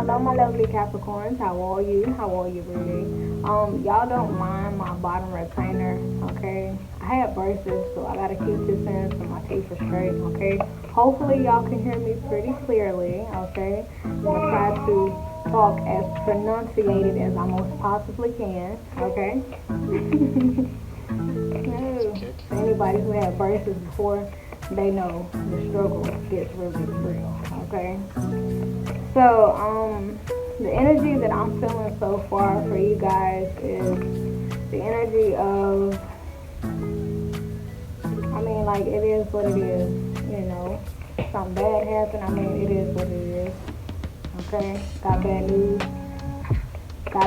Hello, my lovely Capricorns. How are you? How are you, really? Y'all don't mind my bottom retainer, okay? I had braces, so I gotta keep this in so my teeth are straight, okay? Hopefully, y'all can hear me pretty clearly, okay? I'm gonna try to talk as pronunciated as I most possibly can, okay? No. Anybody who had braces before, they know the struggle gets really real, okay? So, the energy that I'm feeling so far for you guys is the energy of, like, it is what it is, you know. Something bad happened, it is what it is, okay? Got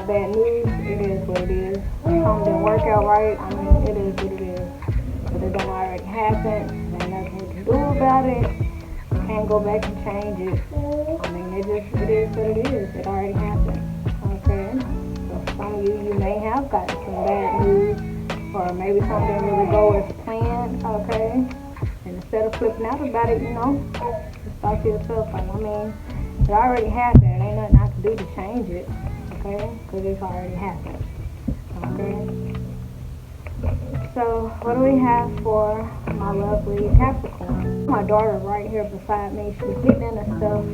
bad news, it is what it is. Something didn't work out right, it is what it is. But it done already happened, ain't nothing you can do about it. Can't go back and change it. It is what it is. It already happened. Okay? So some of you may have gotten some bad news, or maybe something didn't really go as planned. Okay? And instead of flipping out about it, just thought to yourself, like, it already happened. Ain't nothing I can do to change it. Okay? Because it's already happened. Okay? So, what do we have for my lovely Capricorn? My daughter right here beside me, she's getting into stuff,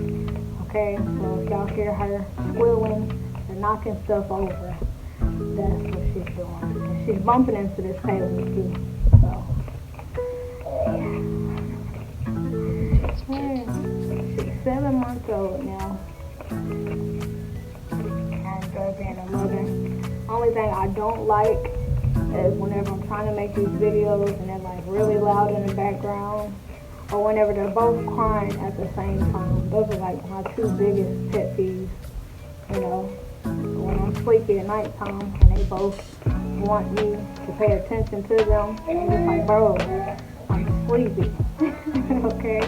okay? So, if y'all hear her squealing and knocking stuff over, that's what she's doing. And she's bumping into this table too. So, yeah. She's 7 months old now. I enjoy being a mother. Only thing I don't like is whenever I'm trying to make these videos and they're like really loud in the background, or whenever they're both crying at the same time. Those are like my two biggest pet peeves, when I'm sleepy at nighttime and they both want me to pay attention to them. I'm just like, bro, I'm sleepy. Okay?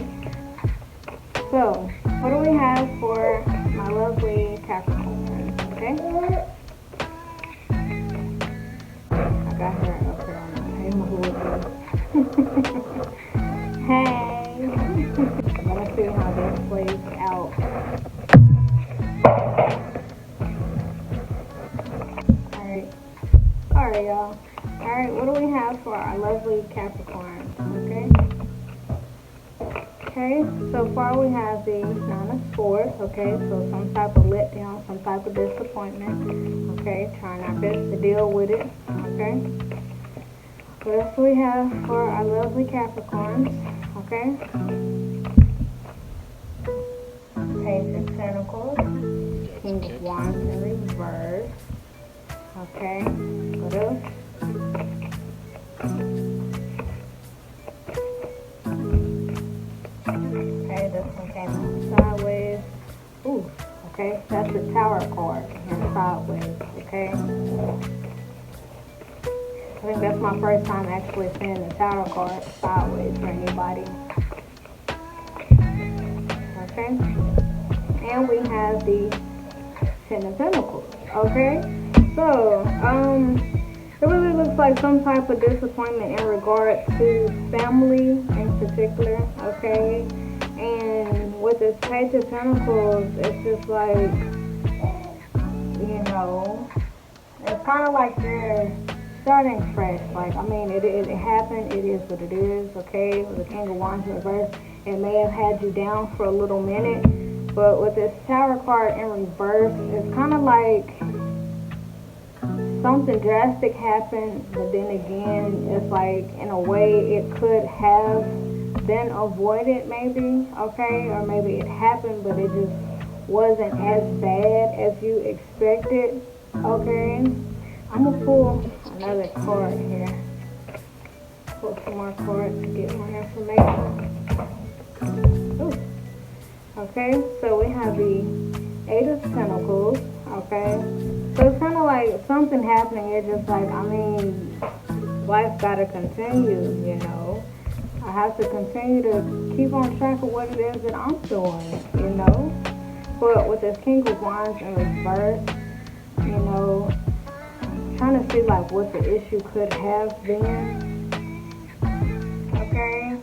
So, what do we have for my lovely Capricorn? Okay? Got her up here on the table. Hey. Let's see how this plays out. Alright, y'all. Alright, what do we have for our lovely Capricorn? Okay, so far we have the 9 of Swords, okay, so some type of letdown, some type of disappointment, okay, trying our best to deal with it, okay. What else do we have for our lovely Capricorns, okay? Page of Pentacles, King of Wands in reverse, okay, what else? This one came out sideways. Ooh, okay, that's the Tower card and sideways, okay? I think that's my first time actually seeing the Tower card sideways for anybody. Okay? And we have the 10 of Pentacles, okay? So, it really looks like some type of disappointment in regard to family in particular, okay? And with this Page of Pentacles, it's just like, it's kind of like they're starting fresh. Like, it happened, it is what it is, okay? With the King of Wands in reverse, it may have had you down for a little minute, but with this Tower card in reverse, it's kind of like something drastic happened, but then again, it's like, in a way, it could have been avoided maybe, okay, or maybe it happened but it just wasn't as bad as you expected, okay. I'm gonna pull another card here, pull some more cards to get more information. Ooh. Okay, so we have the 8 of Pentacles, okay, so it's kind of like something happening. It's just like, life gotta continue, I have to continue to keep on track of what it is that I'm doing, But with this King of Wands in reverse, trying to see like what the issue could have been. Okay.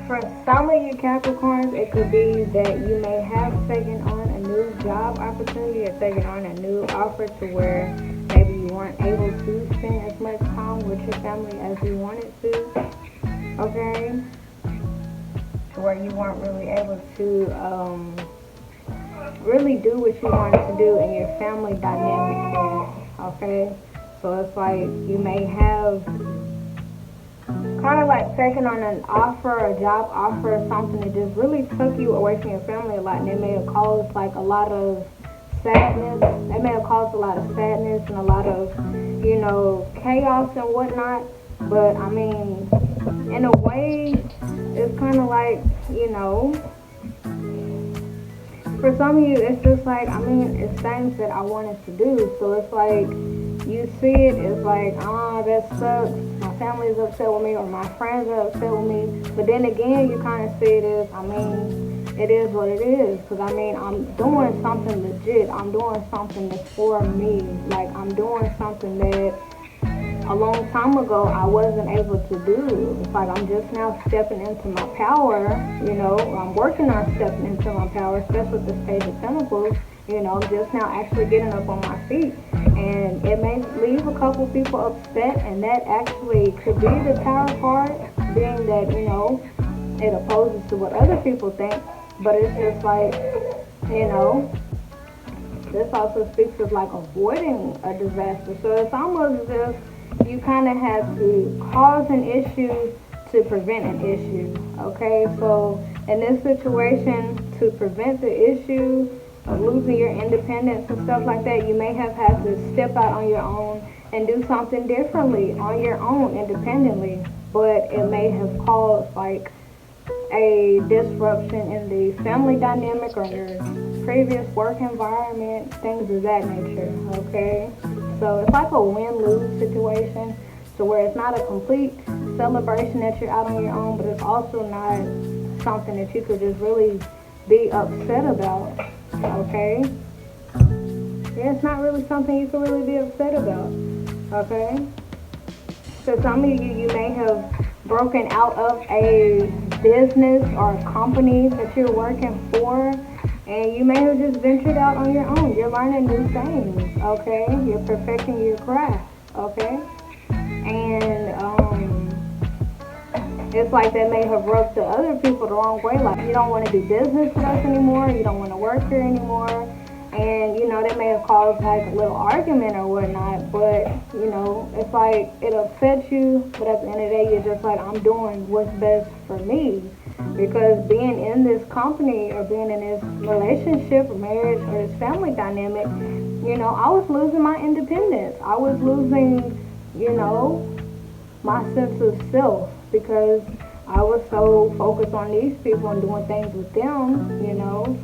For some of you Capricorns, it could be that you may have taken on a new job opportunity or taken on a new offer to where maybe you weren't able to spend as much time with your family as you wanted to, okay? To where you weren't really able to really do what you wanted to do in your family dynamic here, okay? So it's like you may have kind of like taking on an offer, a job offer, something that just really took you away from your family a lot, and it may have caused like a lot of sadness. It may have caused a lot of sadness and a lot of, you know, chaos and whatnot. But I mean, in a way, it's kind of like, you know, for some of you, it's just like, I mean, it's things that I wanted to do. So it's like, you see it, it's like, that sucks. My family's upset with me, or my friends are upset with me. But then again, you kind of see it as, I mean, it is what it is. Because, I mean, I'm doing something legit. I'm doing something that's for me. Like, I'm doing something that a long time ago I wasn't able to do. It's like I'm just now stepping into my power, you know. I'm working on stepping into my power, especially with the Page of Pentacles. You know, I'm just now actually getting up on my feet. And it may leave a couple people upset, and that actually could be the Tower card, being that, you know, it opposes to what other people think. But it's just like, you know, this also speaks of like avoiding a disaster. So it's almost as if you kind of have to cause an issue to prevent an issue, okay? So in this situation, to prevent the issue of losing your independence and stuff like that, you may have had to step out on your own and do something differently on your own independently, but it may have caused like a disruption in the family dynamic or your previous work environment, things of that nature, okay? So it's like a win-lose situation, to where it's not a complete celebration that you're out on your own, but it's also not something that you could just really be upset about, okay? Yeah, it's not really something you could really be upset about, okay? So some of you may have broken out of a business or a company that you're working for, and you may have just ventured out on your own. You're learning new things, okay? You're perfecting your craft, okay? And it's like that may have rubbed the other people the wrong way. Like, you don't want to do business with us anymore. You don't want to work here anymore. And, you know, that may have caused like a little argument or whatnot. But, you know, it's like it upsets you. But at the end of the day, you're just like, I'm doing what's best for me. Because being in this company or being in this relationship or marriage or this family dynamic, you know, I was losing my independence. I was losing, you know, my sense of self, because I was so focused on these people and doing things with them, you know.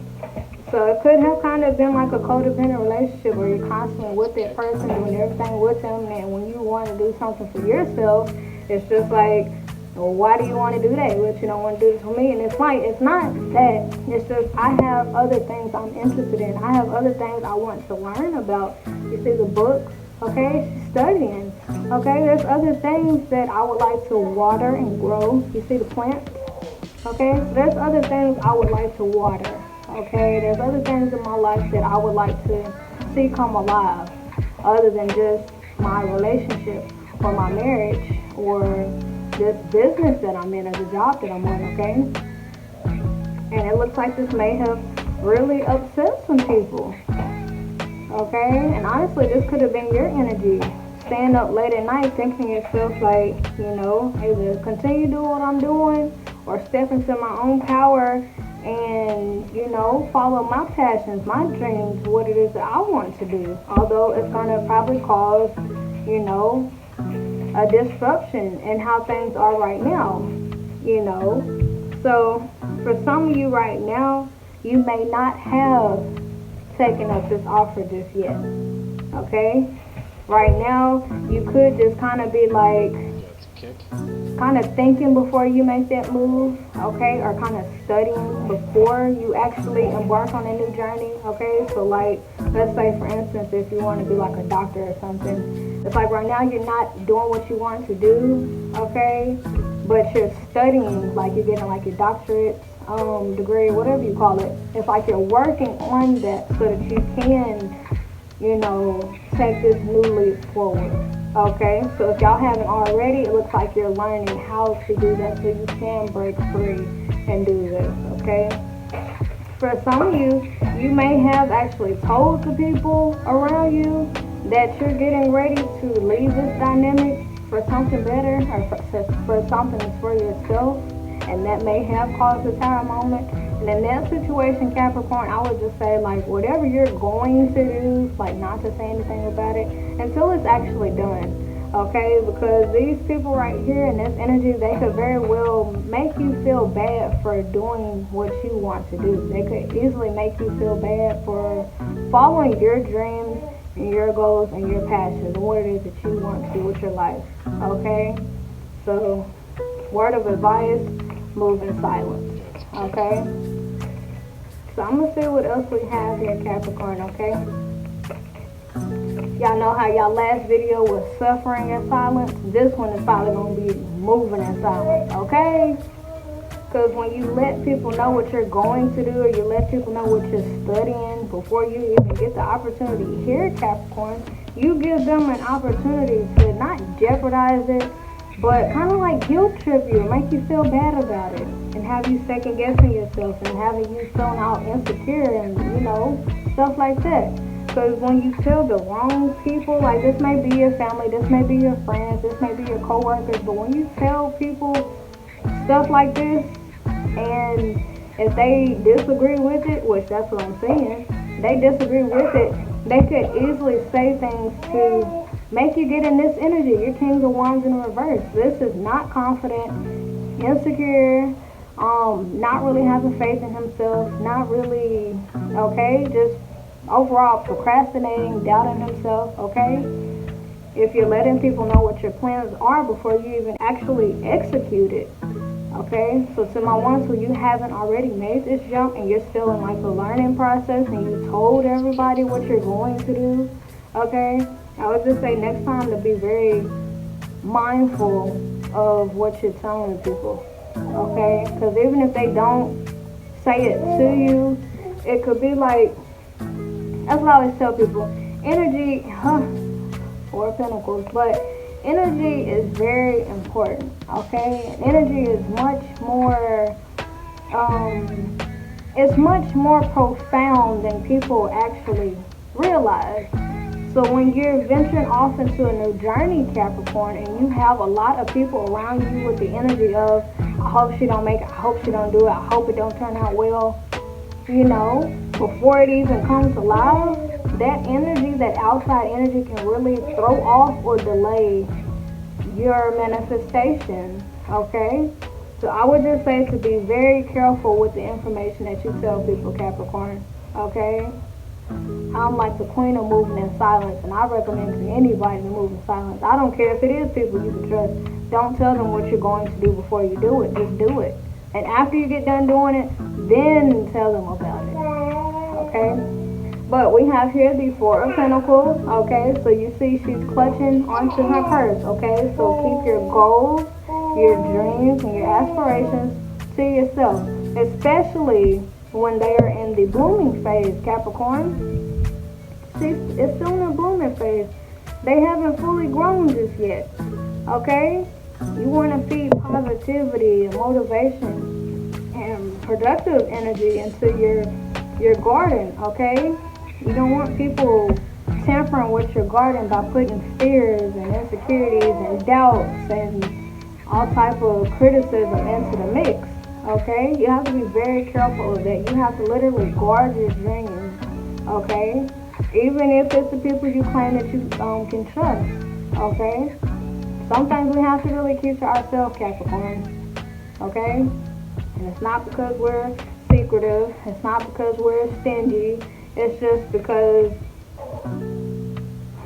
So it could have kind of been like a codependent relationship where you're constantly with that person, doing everything with them, and when you want to do something for yourself, it's just like, well, why do you want to do that? But you don't want to do this for me. And it's like, it's not that. It's just I have other things I'm interested in. I have other things I want to learn about. You see the books, okay? She's studying, okay? There's other things that I would like to water and grow. You see the plants, okay? There's other things I would like to water, okay? There's other things in my life that I would like to see come alive, other than just my relationship or my marriage or this business that I'm in or the job that I'm on, okay? And it looks like this may have really upset some people, okay? And honestly, this could have been your energy. Staying up late at night thinking to yourself like, you know, either continue doing what I'm doing or step into my own power and, you know, follow my passions, my dreams, what it is that I want to do. Although it's going to probably cause, you know, a disruption in how things are right now, you know. So for some of you right now, you may not have taken up this offer just yet, okay? Right now, you could just kind of be like, kind of thinking before you make that move, okay? Or kind of studying before you actually embark on a new journey, okay? So like, let's say for instance, if you want to be like a doctor or something, it's like right now you're not doing what you want to do, okay? But you're studying, like you're getting like your doctorate degree, whatever you call it. It's like you're working on that so that you can, take this new leap forward. Okay, so if y'all haven't already, it looks like you're learning how to do that so you can break free and do this. Okay. For some of you, you may have actually told the people around you that you're getting ready to leave this dynamic for something better, or for something that's for yourself, and that may have caused a tower moment. And in that situation, Capricorn, I would just say, like, whatever you're going to do, like, not to say anything about it until it's actually done. Okay, because these people right here in this energy, they could very well make you feel bad for doing what you want to do. They could easily make you feel bad for following your dreams and your goals and your passions and what it is that you want to do with your life. Okay, so word of advice, move in silence. Okay, so I'm gonna see what else we have here, Capricorn. Okay. Y'all know how y'all last video was suffering in silence? This one is probably going to be moving in silence, okay? Because when you let people know what you're going to do, or you let people know what you're studying before you even get the opportunity here, Capricorn, you give them an opportunity to not jeopardize it, but kind of like guilt trip you, make you feel bad about it, and have you second guessing yourself, and having you feeling all insecure, and stuff like that. Because when you tell the wrong people, like this may be your family, this may be your friends, this may be your coworkers, but when you tell people stuff like this, and if they disagree with it, which that's what I'm saying, they disagree with it, they could easily say things to make you get in this energy. Your King of Wands in reverse. This is not confident, insecure, not really having faith in himself, not really, okay, just overall procrastinating, doubting himself, okay? If you're letting people know what your plans are before you even actually execute it, okay? So to my ones who you haven't already made this jump and you're still in like the learning process and you told everybody what you're going to do, okay? I would just say next time to be very mindful of what you're telling people, okay? Because even if they don't say it to you, it could be like, that's what I always tell people. Energy, Four of Pentacles, but energy is very important, okay? And energy is much more, it's much more profound than people actually realize. So when you're venturing off into a new journey, Capricorn, and you have a lot of people around you with the energy of, I hope she don't make it, I hope she don't do it, I hope it don't turn out well, before it even comes alive, that energy, that outside energy can really throw off or delay your manifestation, okay? So I would just say to be very careful with the information that you tell people, Capricorn, okay? I'm like the queen of moving in silence, and I recommend to anybody to move in silence. I don't care if it is people you can trust. Don't tell them what you're going to do before you do it. Just do it. And after you get done doing it, then tell them about it, okay? But we have here the Four of Pentacles, okay? So you see she's clutching onto her purse, okay? So keep your goals, your dreams, and your aspirations to yourself, especially when they are in the blooming phase, Capricorn. It's still in the blooming phase. They haven't fully grown just yet, okay? You want to feed positivity and motivation and productive energy into your garden, okay? You don't want people tampering with your garden by putting fears and insecurities and doubts and all type of criticism into the mix, okay? You have to be very careful of that. You have to literally guard your dreams, okay? Even if it's the people you claim that you can trust, okay? Sometimes we have to really keep to ourselves, Capricorn, okay? And it's not because we're secretive. It's not because we're stingy. It's just because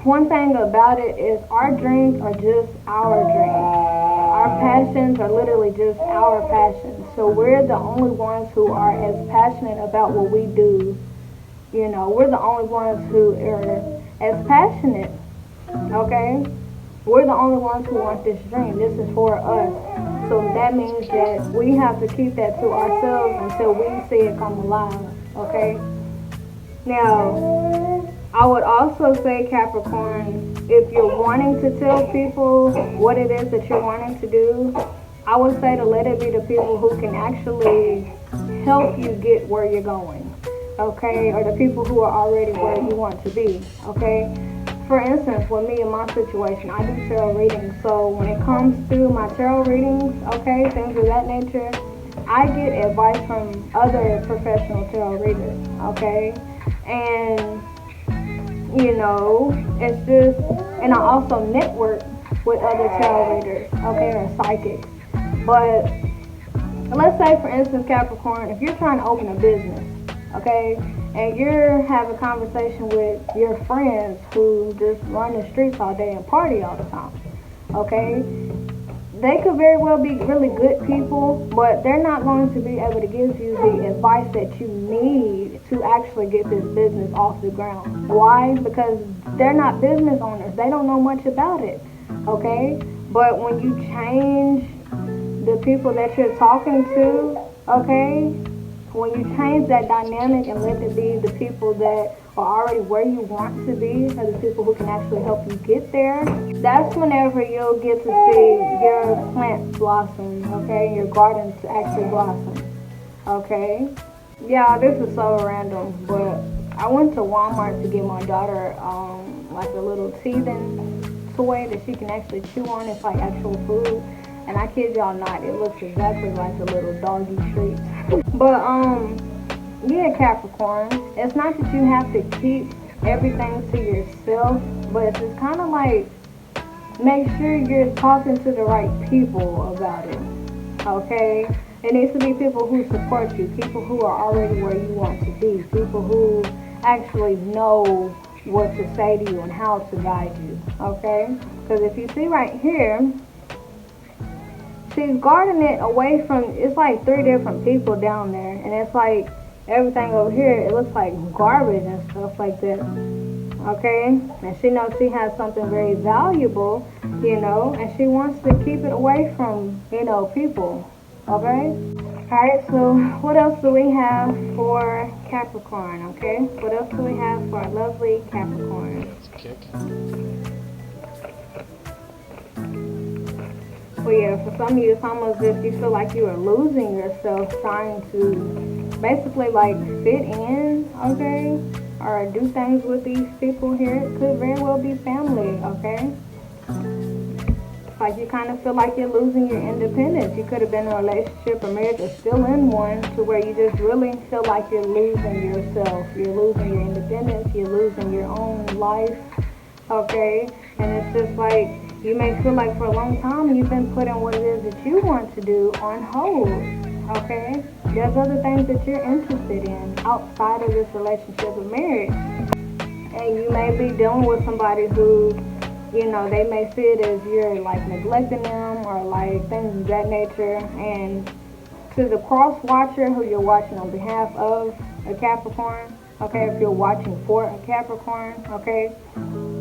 one thing about it is our dreams are just our dreams. Our passions are literally just our passions. So we're the only ones who are as passionate about what we do. We're the only ones who are as passionate, okay? We're the only ones who want this dream. This is for us. So that means that we have to keep that to ourselves until we see it come alive, okay? Now, I would also say, Capricorn, if you're wanting to tell people what it is that you're wanting to do, I would say to let it be the people who can actually help you get where you're going, okay? Or the people who are already where you want to be, okay? For instance, with me in my situation, I do tarot readings. So when it comes to my tarot readings, okay, things of that nature, I get advice from other professional tarot readers, okay? And, you know, it's just, and I also network with other tarot readers, okay, or psychics. But let's say, for instance, Capricorn, if you're trying to open a business, okay, and you're having a conversation with your friends who just run the streets all day and party all the time, okay, they could very well be really good people, but they're not going to be able to give you the advice that you need to actually get this business off the ground. Why? Because they're not business owners. They don't know much about it, okay? But when you change the people that you're talking to, okay, when you change that dynamic and let it be the people that are already where you want to be, or the people who can actually help you get there, that's whenever you'll get to see your plants blossom, okay, your gardens actually blossom, okay. Yeah, this is so random, but I went to Walmart to get my daughter like a little teething toy that she can actually chew on. It's like actual food. And I kid y'all not, it looks exactly like a little doggy treat. But, yeah, Capricorn, it's not that you have to keep everything to yourself, but it's just kind of like, make sure you're talking to the right people about it, okay? It needs to be people who support you, people who are already where you want to be, people who actually know what to say to you and how to guide you, okay? Because if you see right here, she's guarding it away from, it's like 3 different people down there, and it's like everything over here, it looks like garbage and stuff like that, okay? And she knows she has something very valuable, you know, and she wants to keep it away from, you know, people, okay? Alright, so what else do we have for Capricorn, okay? What else do we have for our lovely Capricorn? Well, yeah, for some of you, it's almost as if you feel like you are losing yourself trying to basically like fit in, okay? Or do things with these people here. It could very well be family, okay? It's like you kind of feel like you're losing your independence. You could have been in a relationship or marriage or still in one to where you just really feel like you're losing yourself. You're losing your independence. You're losing your own life, okay? And it's just like, you may feel like for a long time you've been putting what it is that you want to do on hold, okay? There's other things that you're interested in outside of this relationship or marriage. And you may be dealing with somebody who, you know, they may see it as you're like neglecting them or like things of that nature. And to the cross watcher who you're watching on behalf of a Capricorn, okay, if you're watching for a Capricorn, okay,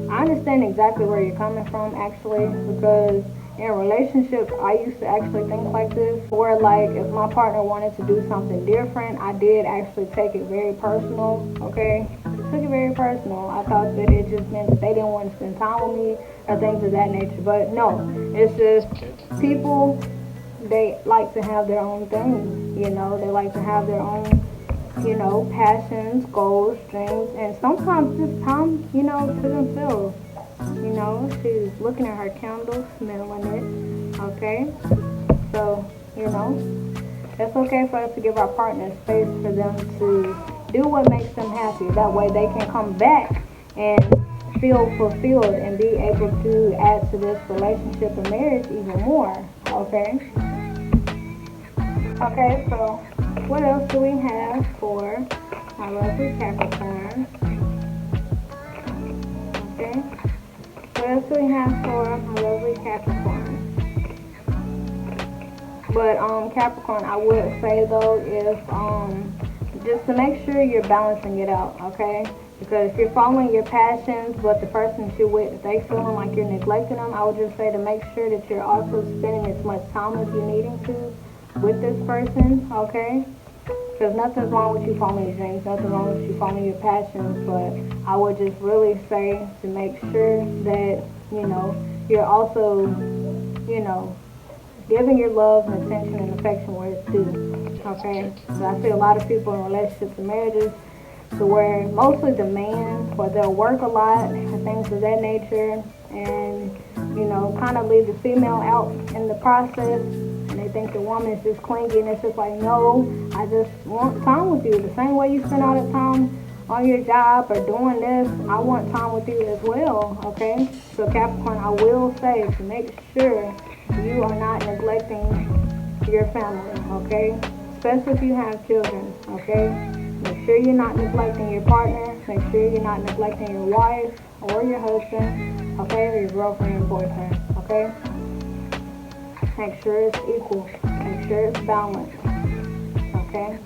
I understand exactly where you're coming from, actually, because in relationships, I used to actually think like this, where like if my partner wanted to do something different, I did actually take it very personal, okay? Took it very personal. I thought that it just meant that they didn't want to spend time with me or things of that nature, but no, it's just people, they like to have their own thing, you know, they like to have their own, you know, passions, goals, things, and sometimes just time, you know, to themselves. You know, she's looking at her candle, smelling it, okay? So, you know, it's okay for us to give our partner space for them to do what makes them happy. That way they can come back and feel fulfilled and be able to add to this relationship and marriage even more, okay? Okay, so what else do we have for our lovely Capricorn? Okay. What else do we have for our lovely Capricorn? But Capricorn, I would say though, is just to make sure you're balancing it out, okay? Because if you're following your passions, but the person that you're with, if they feeling like you're neglecting them, I would just say to make sure that you're also spending as much time as you're needing to with this person, okay? Because nothing's wrong with you following your dreams, nothing wrong with you following your passions, but I would just really say to make sure that, you're also, giving your love and attention and affection where it's due, okay? So I see a lot of people in relationships and marriages to where mostly the man, or they'll work a lot and things of that nature, and, kind of leave the female out in the process. And they think the woman is just clingy, and it's just like, no, I just want time with you. The same way you spend all the time on your job or doing this, I want time with you as well, okay? So Capricorn, I will say to make sure you are not neglecting your family, okay? Especially if you have children, okay? Make sure you're not neglecting your partner. Make sure you're not neglecting your wife or your husband, okay? Or your girlfriend or boyfriend, okay? Make sure it's equal. Make sure it's balanced. Okay?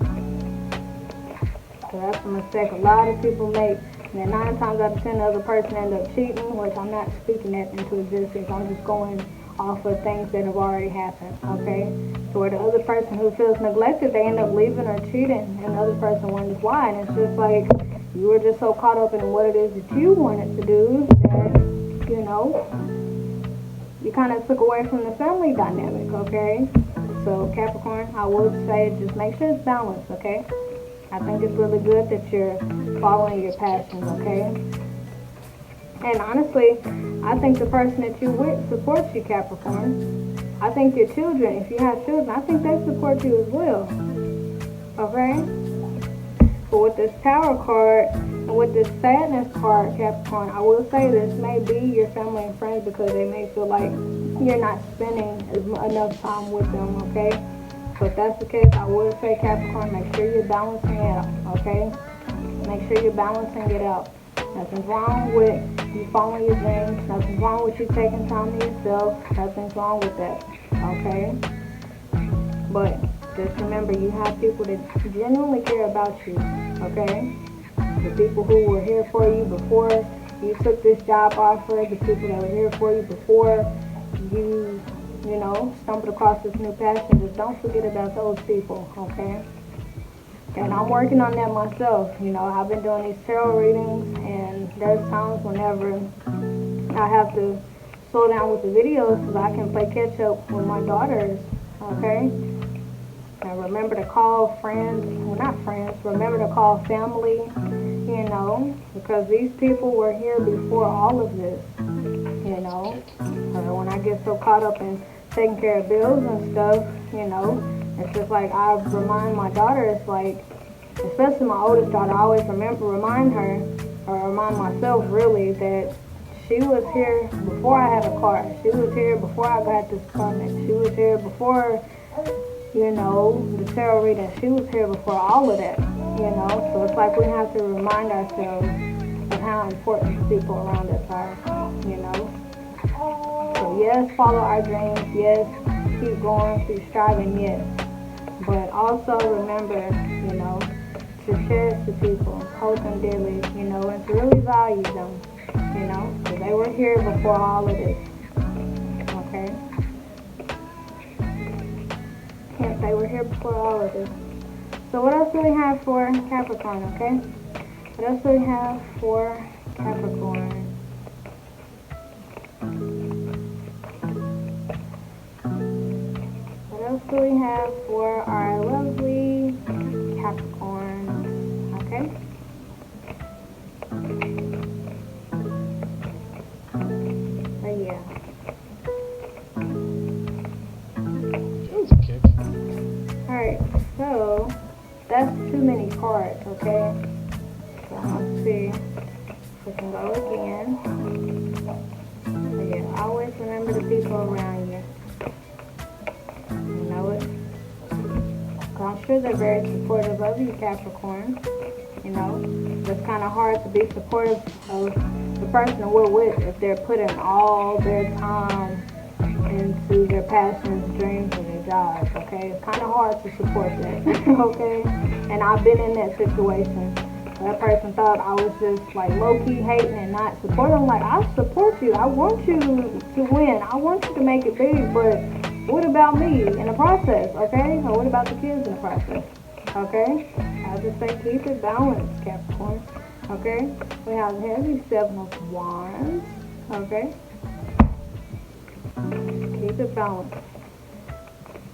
So that's a mistake a lot of people make. And then 9 times out of 10, the other person ends up cheating, which I'm not speaking that into existence. I'm just going off of things that have already happened. Okay? So where the other person who feels neglected, they end up leaving or cheating, and the other person wonders why. And it's just like you were just so caught up in what it is that you wanted to do that, you kind of took away from the family dynamic, okay? So Capricorn, I would say just make sure it's balanced, okay? I think it's really good that you're following your passions, okay? And honestly, I think the person that you're with supports you, Capricorn. I think your children, if you have children, I think they support you as well, okay? But with this Tower card, and with this sadness card, Capricorn, I will say this may be your family and friends because they may feel like you're not spending enough time with them, okay? So if that's the case, I would say, Capricorn, make sure you're balancing it out, okay? Make sure you're balancing it out. Nothing's wrong with you following your dreams. Nothing's wrong with you taking time to yourself. Nothing's wrong with that, okay? But just remember, you have people that genuinely care about you, okay? The people who were here for you before you took this job offer, the people that were here for you before you, stumbled across this new passion, just don't forget about those people, okay? And I'm working on that myself. I've been doing these tarot readings, and there's times whenever I have to slow down with the videos so that I can play catch up with my daughters, okay? And remember to call friends, well, not friends, remember to call family, because these people were here before all of this, When I get so caught up in taking care of bills and stuff, it's just like I remind my daughters, like, especially my oldest daughter, I always remind her, or remind myself really, that she was here before I had a car. She was here before I got this apartment. She was here before, the tarot reading. She was here before all of that, So it's like we have to remind ourselves of how important the people around us are, So yes, follow our dreams. Yes, keep going, keep striving, yes. But also remember, to cherish the people, hold them dearly, and to really value them, because they were here before all of this, okay? Yes, they were here before all of this. So what else do we have for Capricorn, okay? What else do we have for Capricorn? What else do we have for our lovely Capricorn, okay? But yeah. Alright, so that's too many cards, okay? So let's see if we can go again. But yeah, always remember the people around you. I'm sure they're very supportive of you, Capricorn. It's kind of hard to be supportive of the person we're with if they're putting all their time into their passions, dreams, and their jobs, okay? It's kind of hard to support that, okay? And I've been in that situation. That person thought I was just like low-key hating and not supporting. I'm like, I support you. I want you to win. I want you to make it big, but what about me in the process, okay? Or what about the kids in the process, okay? I just say keep it balanced, Capricorn, okay? We have here the Seven of Wands, okay? Keep it balanced.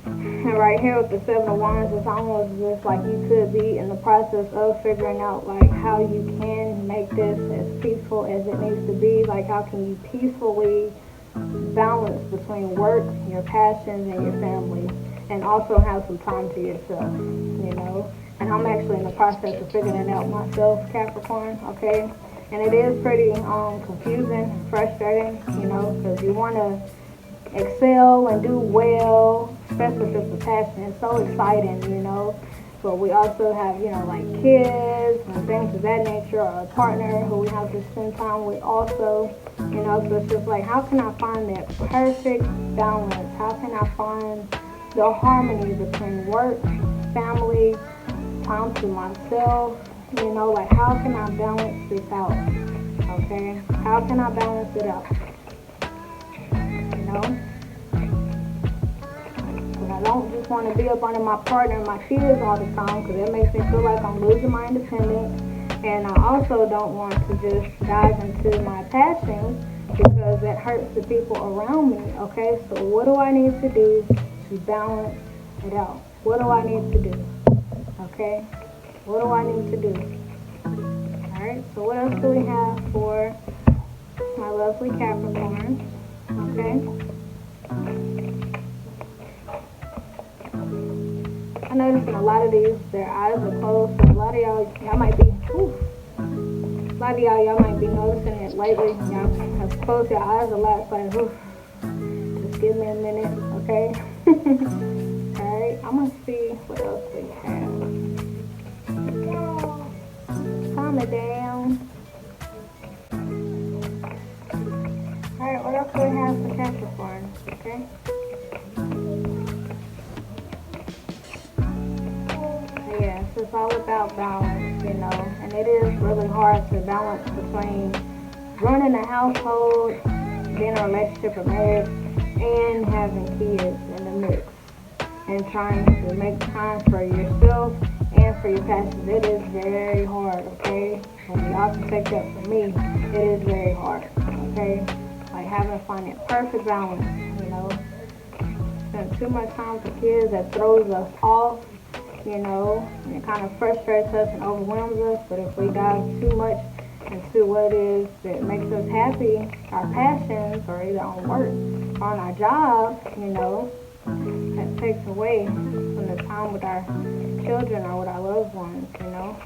And right here with the Seven of Wands, it's almost just like you could be in the process of figuring out like how you can make this as peaceful as it needs to be. Like how can you peacefully balance between work, your passions, and your family, and also have some time to yourself, you know? And I'm actually in the process of figuring it out myself, Capricorn, okay? And it is pretty confusing, frustrating, you know, because you want to excel and do well, especially if it's a passion. It's so exciting, you know. But we also have, you know, like kids and things of that nature, or a partner who we have to spend time with also, you know. So it's just like, how can I find that perfect balance? How can I find the harmony between work, family, time to myself, you know, like how can I balance this out, okay? How can I balance it out, you know? Because I don't just want to be up under my partner and my kids all the time, because it makes me feel like I'm losing my independence, and I also don't want to just dive into my passions because that hurts the people around me, okay? So what do I need to do to balance it out? What do I need to do? Okay, what do I need to do? Alright, so what else do we have for my lovely Capricorn? Okay. I noticed in a lot of these, their eyes are closed, so a lot of y'all might be, a lot of y'all might be noticing it lately. Y'all have closed your eyes a lot, so just give me a minute, okay? Alright, I'm going to see what else we have. Calm it down. Alright, what else do we have for Capricorn? Okay? Yes, it's all about balance, you know, and it is really hard to balance between running a household, being in a relationship or marriage, and having kids in the mix, and trying to make time for yourself and for your passions. It is very hard, okay? And y'all can take that from me. It is very hard, okay? Like having to find that perfect balance, you know? Spend too much time with the kids, that throws us off, you know? And it kind of frustrates us and overwhelms us. But if we dive too much into what it is that makes us happy, our passions, or either on work, or on our job, you know, that takes away from the time with our children or with our loved ones, you know.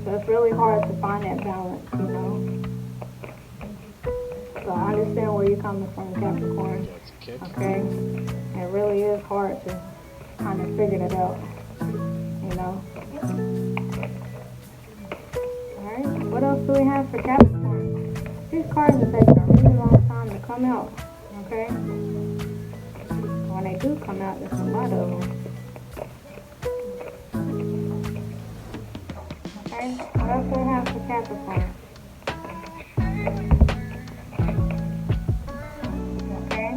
So it's really hard to find that balance, you know. So I understand where you're coming from, Capricorn. Okay? It really is hard to kind of figure it out, you know. Alright, what else do we have for Capricorn? These cards are taking a really long time to come out, okay? When they do come out, there's a lot of them. Okay, what else do we have for Capricorn? Okay,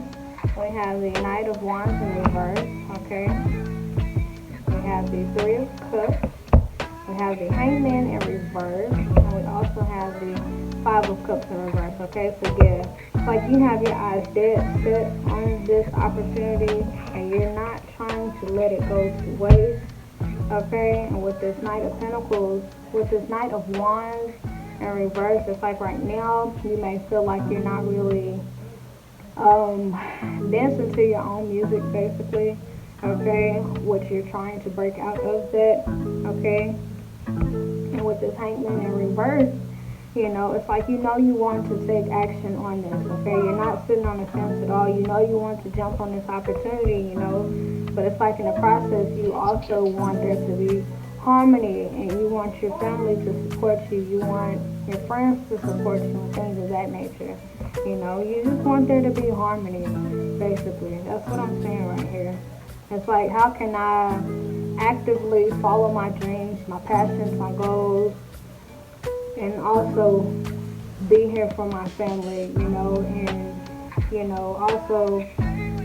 we have the Knight of Wands in reverse, okay? We have the Three of Cups. We have the Hangman in reverse. And we also have the Five of Cups in reverse, okay? So yeah, it's like you have your eyes dead set on this opportunity and you're not trying to let it go to waste, okay? And with this Knight of Pentacles, with this Knight of Wands in reverse, it's like right now you may feel like you're not really dancing to your own music, basically, okay? What you're trying to break out of that, okay? And with this Hangman in reverse, you know, it's like you know you want to take action on this, okay? You're not sitting on the fence at all. You know you want to jump on this opportunity, you know, but it's like in the process you also want there to be harmony, and you want your family to support you. You want your friends to support you and things of that nature, you know. You just want there to be harmony, basically. That's what I'm saying right here. It's like, how can I actively follow my dreams my passions, my goals, and also be here for my family, and also,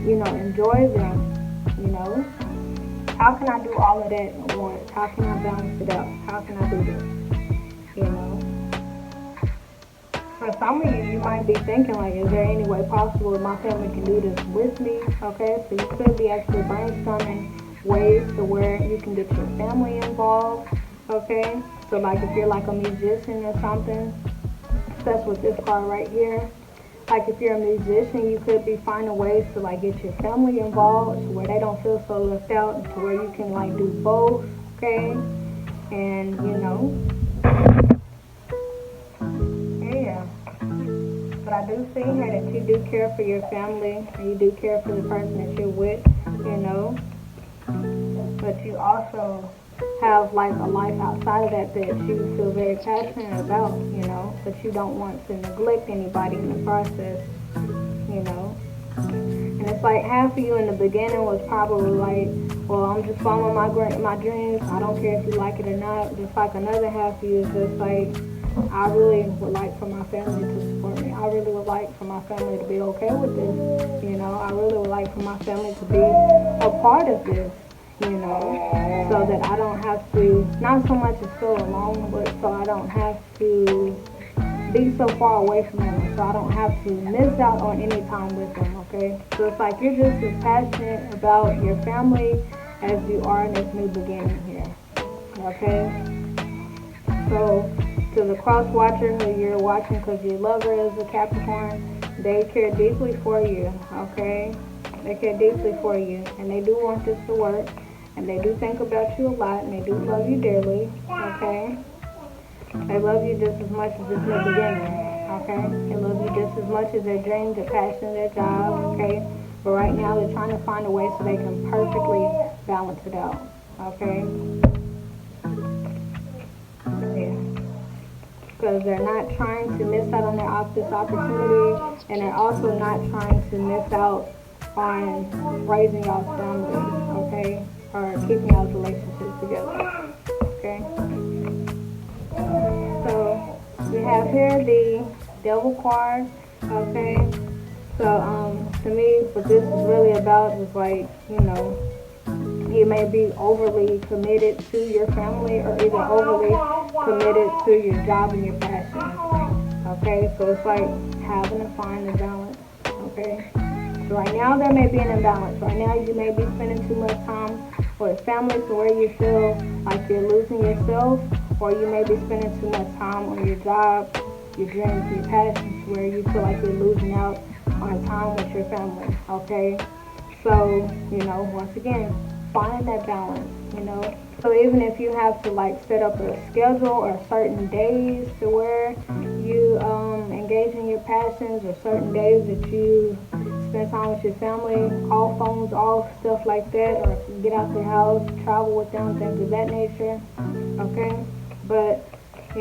enjoy them, How can I do all of that at once? How can I balance it out? How can I do this? For some of you, you might be thinking, like, is there any way possible my family can do this with me? Okay, so you could be actually brainstorming ways to where you can get your family involved. Okay, so like if you're like a musician or something, that's with this card right here. Like if you're a musician, you could be finding ways to like get your family involved to where they don't feel so left out, to where you can like do both. Okay, and yeah. But I do see here that you do care for your family and you do care for the person that you're with, But you also have like a life outside of that you feel very passionate about, But you don't want to neglect anybody in the process, And it's like half of you in the beginning was probably like, well, I'm just following my dreams. I don't care if you like it or not. Just like another half of you is just like, I really would like for my family to support me. I really would like for my family to be okay with this. I really would like for my family to be a part of this, so that I don't have to, not so much as feel alone, but so I don't have to be so far away from them, so I don't have to miss out on any time with them, okay? So it's like you're just as passionate about your family as you are in this new beginning here, okay? So to the cross watcher who you're watching because your lover is a Capricorn, they care deeply for you, okay? They care deeply for you, and they do want this to work, and they do think about you a lot, and they do love you dearly, okay? They love you just as much as this new beginning, okay? They love you just as much as their dreams, their passion, their job, okay? But right now they're trying to find a way so they can perfectly balance it out, okay? Yeah. Because they're not trying to miss out on this opportunity, and they're also not trying to miss out on raising y'all's family, okay? Or keeping y'all's relationship together, okay? So we have here the Devil card, okay? So to me, what this is really about is like, you may be overly committed to your family or either overly committed to your job and your passion, okay? So it's like having to find the balance, okay? So right now there may be an imbalance. Right now you may be spending too much time with family to where you feel like you're losing yourself, or you may be spending too much time on your job, your dreams, your passions, where you feel like you're losing out on time with your family, okay? So, once again, find that balance, So even if you have to like set up a schedule or certain days to where you engage in your passions, or certain days that you spend time with your family, all phones off, stuff like that, or get out the house, travel with them, things of that nature, okay? But, I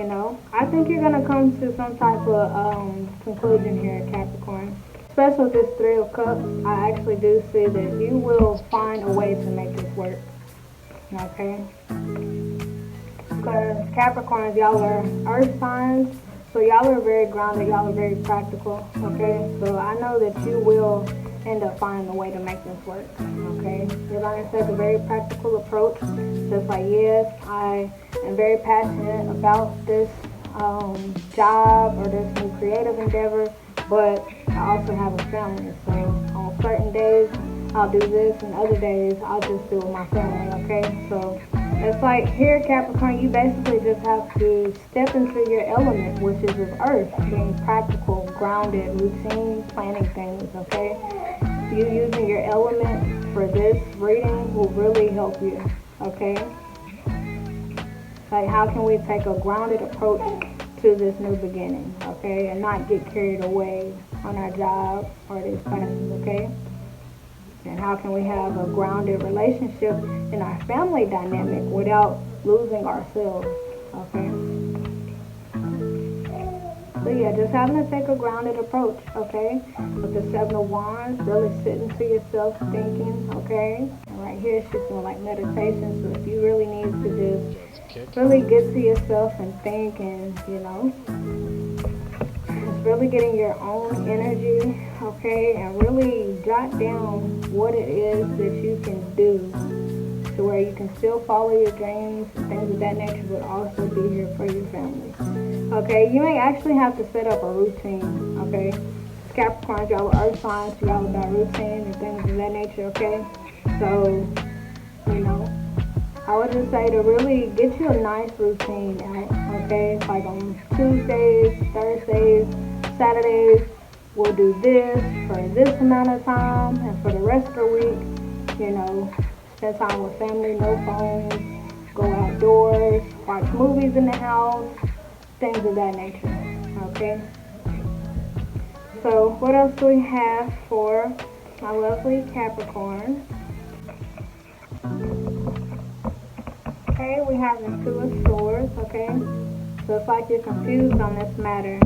think you're going to come to some type of conclusion here, Capricorn. Especially with this Three of Cups, I actually do see that you will find a way to make this work, okay? Because Capricorns, y'all are earth signs, so y'all are very grounded, y'all are very practical, okay? So I know that you will end up finding a way to make this work, okay? You're going to take a very practical approach, just like, yes, I am very passionate about this job or this new creative endeavor, but I also have a family, so on certain days I'll do this, and other days I'll just do it with my family, okay? So it's like here, Capricorn, you basically just have to step into your element, which is of earth, being practical, grounded, routine, planning things, okay? You using your element for this reading will really help you, okay? Like, how can we take a grounded approach to this new beginning, okay, and not get carried away on our job or these passions, okay? And how can we have a grounded relationship in our family dynamic without losing ourselves, okay? So yeah, just having to take a grounded approach, okay? With the Seven of Wands, really sitting to yourself, thinking, okay? And right here, she's doing like meditation, so if you really need to just really get to yourself and think, and just really getting your own energy, okay, and really jot down what it is that you can do to where you can still follow your dreams and things of that nature, but also be here for your family. Okay, you may actually have to set up a routine, okay? Capricorns, y'all are earth signs, so y'all about routine and things of that nature, okay? So, I would just say to really get you a nice routine out, okay? Like on Tuesdays, Thursdays, Saturdays, we'll do this for this amount of time, and for the rest of the week, spend time with family, no phones, go outdoors, watch movies in the house, things of that nature, okay? So what else do we have for my lovely Capricorn? Okay, we have the Two of Swords, okay? So it's like you're confused on this matter,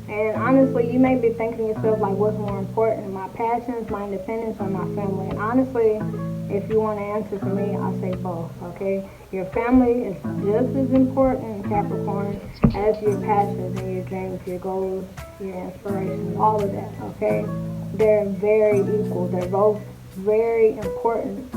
And honestly, you may be thinking to yourself, like, what's more important, my passions, my independence, or my family? And honestly, if you want to answer for me, I say both, okay? Your family is just as important, Capricorn, as your passions and your dreams, your goals, your inspirations, all of that, okay? They're very equal. They're both very important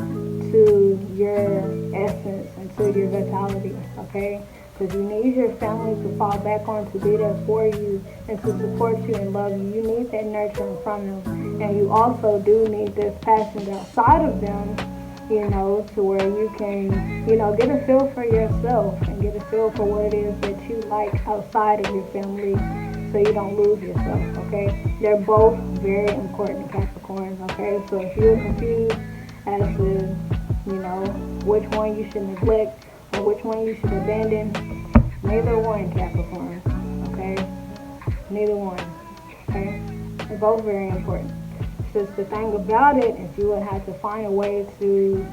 to your essence and to your vitality, okay? Because you need your family to fall back on, to be there for you and to support you and love you. You need that nurturing from them. And you also do need this passion outside of them, to where you can, get a feel for yourself and get a feel for what it is that you like outside of your family, so you don't lose yourself, okay? They're both very important, Capricorns, okay? So if you're confused as to, which one you should neglect or which one you should abandon, neither one, Capricorn, okay? Neither one, okay? They're both very important. Just the thing about it is you would have to find a way to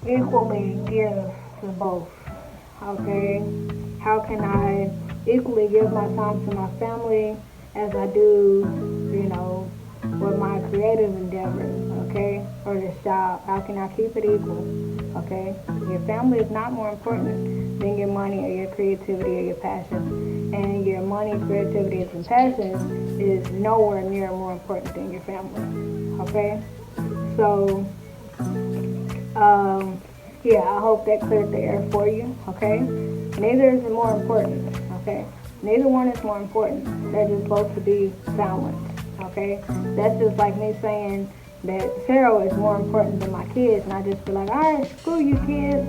equally give to both, okay? How can I equally give my time to my family as I do, with my creative endeavors, okay? Or this job. How can I keep it equal, okay? Your family is not more important than your money or your creativity or your passion. And your money, creativity, and passion is nowhere near more important than your family, okay? So, I hope that cleared the air for you, okay? Neither is more important, okay? Neither one is more important. They're just supposed to be balanced, okay? That's just like me saying that tarot is more important than my kids, and I just be like, all right, screw you kids,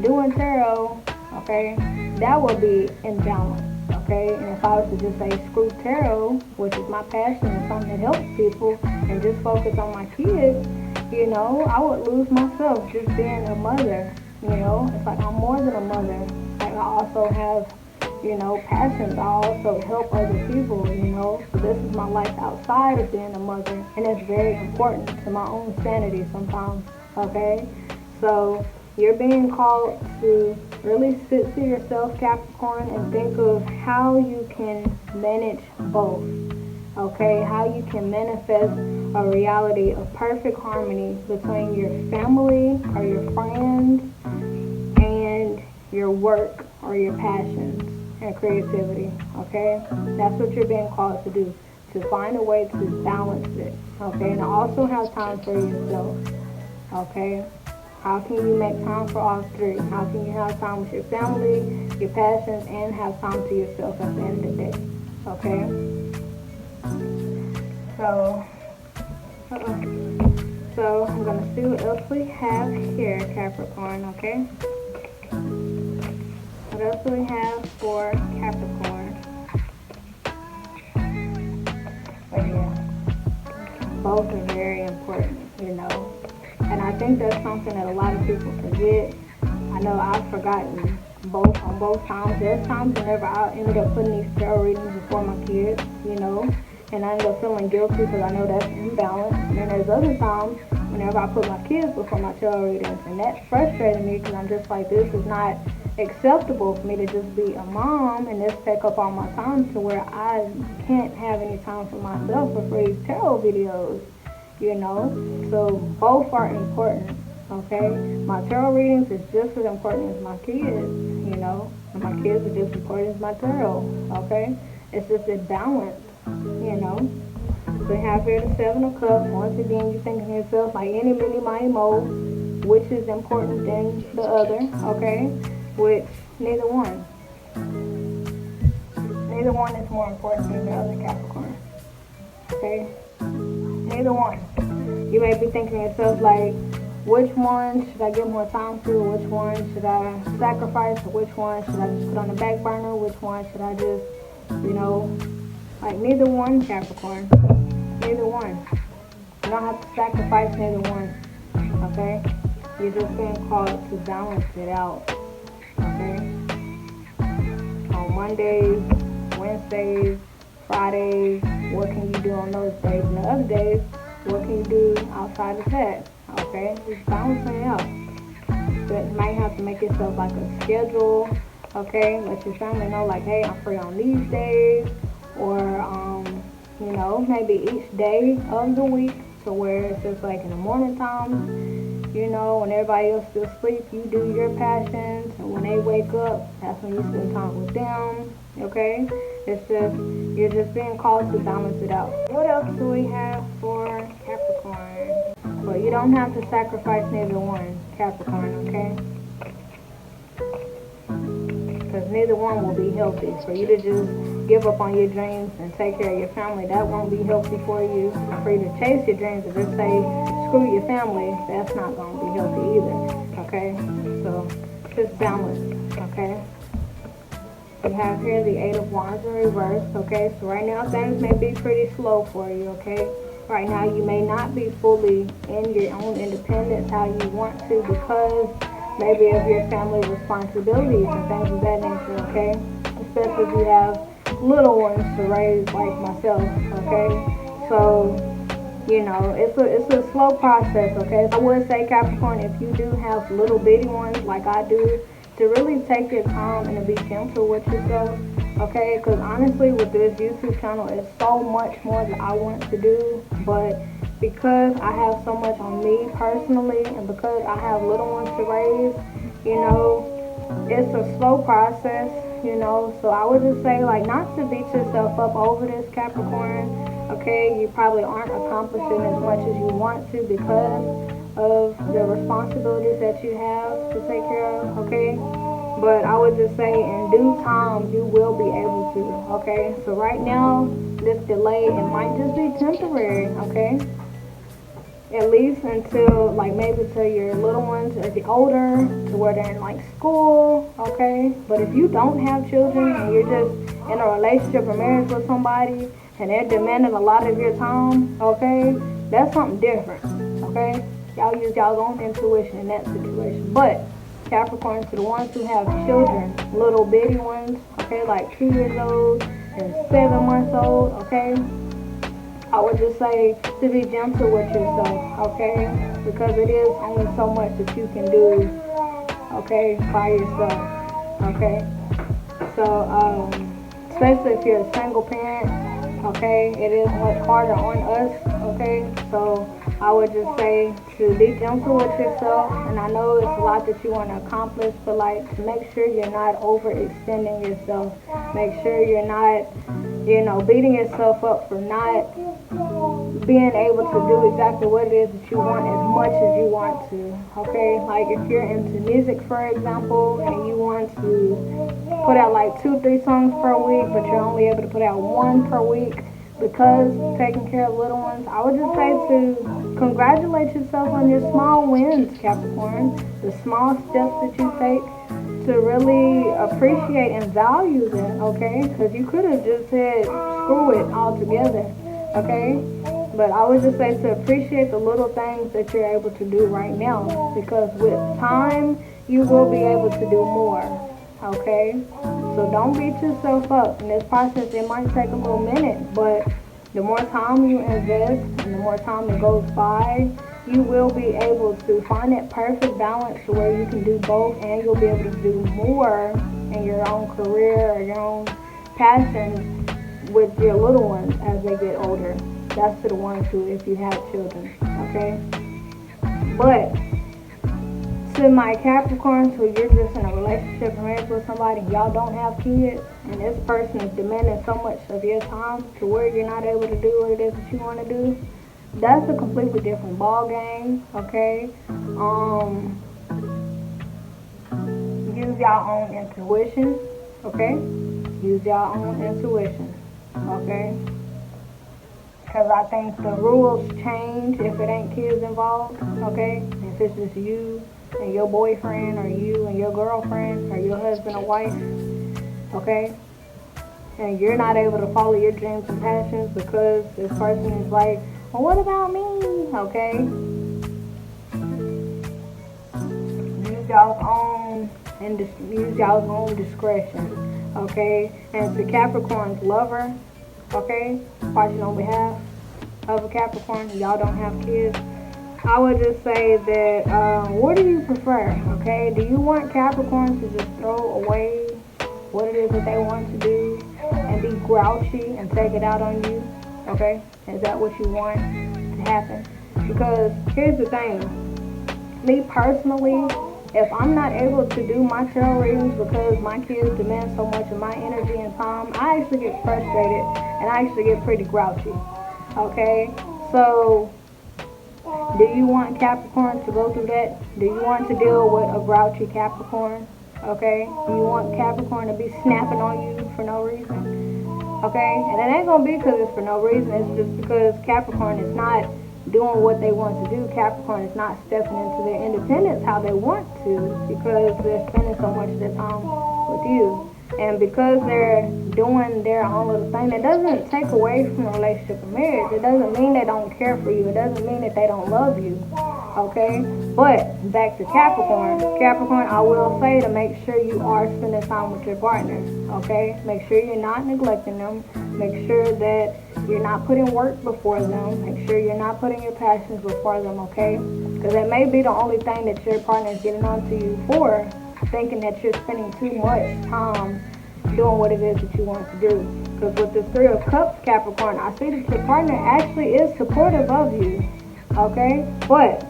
doing tarot, okay? That would be imbalance, okay? And if I was to just say screw tarot, which is my passion and something that helps people, and just focus on my kids, I would lose myself just being a mother, It's like I'm more than a mother. Like I also have, passions. I also help other people, So this is my life outside of being a mother, and it's very important to my own sanity sometimes, okay? So you're being called to really sit to yourself, Capricorn, and think of how you can manage both, okay? How you can manifest a reality of perfect harmony between your family or your friends and your work or your passions and creativity, okay? That's what you're being called to do, to find a way to balance it, okay? And also have time for yourself, okay? How can you make time for all three? How can you have time with your family, your passions, and have time to yourself at the end of the day, okay? So I'm going to see what else we have here, Capricorn, okay? What else do we have for Capricorn? But both are very important, And I think that's something that a lot of people forget. I know I've forgotten both on both times. There's times whenever I ended up putting these tarot readings before my kids, and I ended up feeling guilty because I know that's imbalanced. And then there's other times whenever I put my kids before my tarot readings, and that frustrated me because I'm just like, this is not acceptable for me to just be a mom and just take up all my time to where I can't have any time for myself for these tarot videos, So both are important, okay? My tarot readings is just as important as my kids, you know, and my kids are just as important as my tarot, okay? It's just a balance, you know. We have here the Seven of Cups. Once again, you're thinking to yourself, like any, mini, mighty, mo, which is important than the other, okay? Which, neither one. Neither one is more important than the other, Capricorn, okay? Neither one. You may be thinking to yourself, like, which one should I give more time to? Which one should I sacrifice? Or which one should I just put on the back burner? Which one should I just, you know, like neither one, Capricorn. Neither one. You don't have to sacrifice neither one, okay? You're just being called to balance it out, okay? On Mondays, Wednesdays, Fridays, what can you do on those days? And the other days, what can you do outside of that, okay? Just balancing it out. But you might have to make yourself like a schedule, okay? Let your family know, like, hey, I'm free on these days, or, you know, maybe each day of the week, to where it's just like in the morning time, you know, when everybody else still asleep, you do your passions, and when they wake up, that's when you spend time with them, okay? It's just, you're just being called to balance it out. What else do we have for Capricorn? Well, you don't have to sacrifice neither one, Capricorn, okay? Because neither one will be healthy. For you to just give up on your dreams and take care of your family, that won't be healthy for you. For you to chase your dreams and just say, screw your family, that's not going to be healthy either, okay? So, just balance, okay? We have here the Eight of Wands in reverse, okay? So right now things may be pretty slow for you, okay? Right now you may not be fully in your own independence how you want to, because maybe of your family responsibilities and things of that nature, okay? Especially if you have little ones to raise like myself, okay? So, you know, it's a slow process, okay? I would say, Capricorn, if you do have little bitty ones like I do, to really take your time and to be gentle with yourself, okay? Because honestly, with this YouTube channel, it's so much more that I want to do, but because I have so much on me personally, and because I have little ones to raise, you know, it's a slow process, you know. So I would just say, like, not to beat yourself up over this, Capricorn, okay? You probably aren't accomplishing as much as you want to because of the responsibilities that you have to take care of, okay? But I would just say, in due time, you will be able to, okay? So right now, this delay, it might just be temporary, okay? At least until, like, maybe till your little ones are older, to where they're in, like, school, okay? But if you don't have children and you're just in a relationship or marriage with somebody and they're demanding a lot of your time, okay, that's something different, okay? Y'all use y'all's own intuition in that situation. But Capricorn, to the ones who have children, little bitty ones, okay, like 2 years old and 7 months old, okay, I would just say to be gentle with yourself, okay, because it is only so much that you can do, okay, by yourself, okay. So, especially if you're a single parent, okay, it is much harder on us, okay. So I would just say to be gentle with yourself, and I know it's a lot that you want to accomplish, but like, to make sure you're not overextending yourself. Make sure you're not, you know, beating yourself up for not being able to do exactly what it is that you want as much as you want to, okay? Like, if you're into music, for example, and you want to put out like 2-3 songs per week, but you're only able to put out 1 per week because taking care of little ones, I would just say to congratulate yourself on your small wins, Capricorn, the small steps that you take to really appreciate and value them, okay? Because you could have just said, screw it altogether, okay? But I would just say to appreciate the little things that you're able to do right now, because with time, you will be able to do more, okay? So don't beat yourself up. In this process, it might take a little minute, but the more time you invest and the more time that goes by, you will be able to find that perfect balance to where you can do both, and you'll be able to do more in your own career or your own passions with your little ones as they get older. That's to the ones who, if you have children, okay? But to my Capricorns who you're just in a relationship and marriage with somebody, y'all don't have kids, and this person is demanding so much of your time to where you're not able to do what it is that you want to do, that's a completely different ball game, okay? Use y'all own intuition, okay? Use y'all own intuition, okay? Because I think the rules change if it ain't kids involved, okay? If it's just you and your boyfriend, or you and your girlfriend, or your husband or wife, okay? And you're not able to follow your dreams and passions because this person is like, well, what about me, okay? Use y'all's own and use y'all's own discretion, okay? And to Capricorn's lover, okay, watching on behalf of a Capricorn, y'all don't have kids, I would just say that, what do you prefer, okay? Do you want Capricorn to just throw away what it is that they want to do and be grouchy and take it out on you, okay? Is that what you want to happen? Because here's the thing, me personally, if I'm not able to do my tarot readings because my kids demand so much of my energy and time, I actually get frustrated and I actually get pretty grouchy, okay? So, do you want Capricorn to go through that? Do you want to deal with a grouchy Capricorn, okay? Do you want Capricorn to be snapping on you for no reason, okay? And it ain't going to be because it's for no reason. It's just because Capricorn is not doing what they want to do. Capricorn is not stepping into their independence how they want to because they're spending so much of their time with you. And because they're doing their own little thing, it doesn't take away from the relationship or marriage. It doesn't mean they don't care for you. It doesn't mean that they don't love you, okay? But back to Capricorn. Capricorn, I will say to make sure you are spending time with your partner, okay? Make sure you're not neglecting them. Make sure that you're not putting work before them. Make sure you're not putting your passions before them, okay? Because that may be the only thing that your partner is getting onto you for, thinking that you're spending too much time doing what it is that you want to do. Because with this Three of Cups, Capricorn, I see that your partner actually is supportive of you, okay? But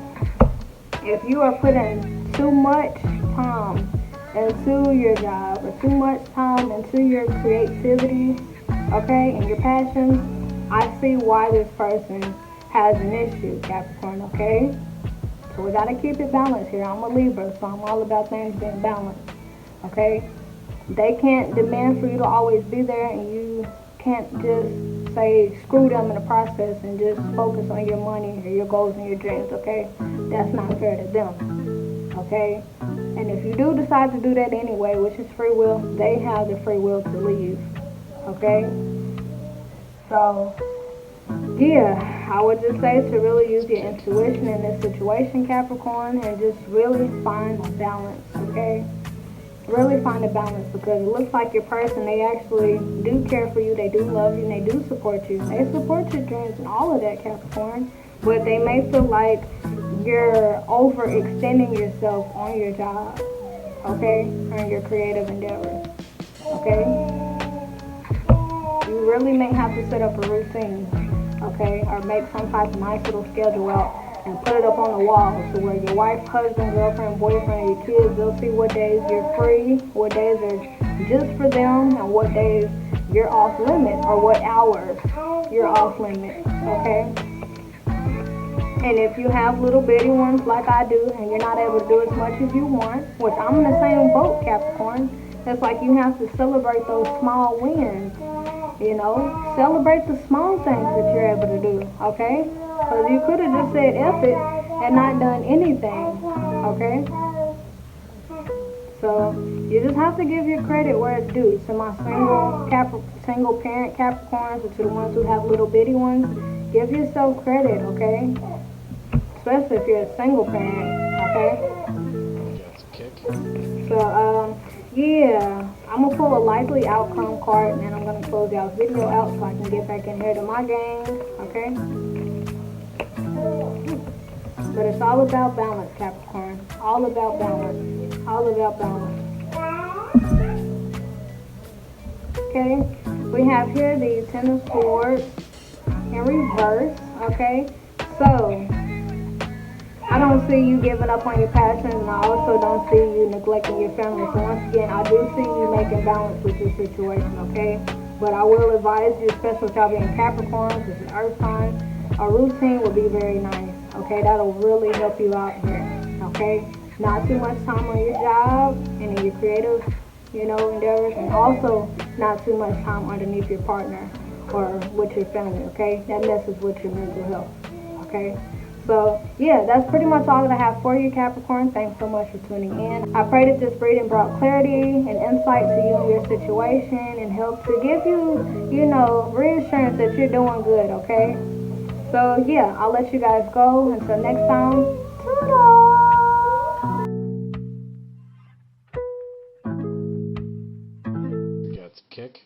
if you are putting too much time into your job or too much time into your creativity, okay, and your passions, I see why this person has an issue, Capricorn, okay? So we got to keep it balanced here. I'm a Libra, so I'm all about things being balanced, okay? They can't demand for you to always be there, and you can't just say screw them in the process and just focus on your money or your goals and your dreams, okay? That's not fair to them, okay? And if you do decide to do that anyway, which is free will, they have the free will to leave, okay? So, yeah, I would just say to really use your intuition in this situation, Capricorn, and just really find a balance, okay? Really find a balance, because it looks like your person, they actually do care for you, they do love you, and they do support you. They support your dreams and all of that, Capricorn, but they may feel like you're overextending yourself on your job, okay, on your creative endeavors, okay? You really may have to set up a routine, okay, or make some type of nice little schedule out and put it up on the wall so where your wife, husband, girlfriend, boyfriend, or your kids, they'll see what days you're free, what days are just for them, and what days you're off limit, or what hours you're off limit, okay? And if you have little bitty ones like I do, and you're not able to do as much as you want, which I'm in the same boat, Capricorn, it's like you have to celebrate those small wins, you know? Celebrate the small things that you're able to do, okay? Because you could have just said F it and not done anything, okay? So, you just have to give your credit where it's due. To my single parent Capricorns, or to the ones who have little bitty ones, give yourself credit, okay? Especially if you're a single parent, okay? So, yeah, I'm going to pull a likely outcome card, and then I'm going to close y'all's video out so I can get back in here to my game, okay? But it's all about balance, Capricorn. All about balance. All about balance. Okay, we have here the Ten of Swords in reverse, okay? So, I don't see you giving up on your passion, and I also don't see you neglecting your family. So once again, I do see you making balance with your situation, okay? But I will advise you, especially with y'all being Capricorns, this is Earth sign, a routine will be very nice, okay? That'll really help you out here, okay? Not too much time on your job and in your creative, endeavors, and also not too much time underneath your partner or with your family, okay? That messes with your mental health, okay? So, yeah, that's pretty much all that I have for you, Capricorn. Thanks so much for tuning in. I pray that this reading brought clarity and insight to you and your situation and helped to give you, reassurance that you're doing good, okay? So, yeah, I'll let you guys go. Until next time, toodles! Got the kick.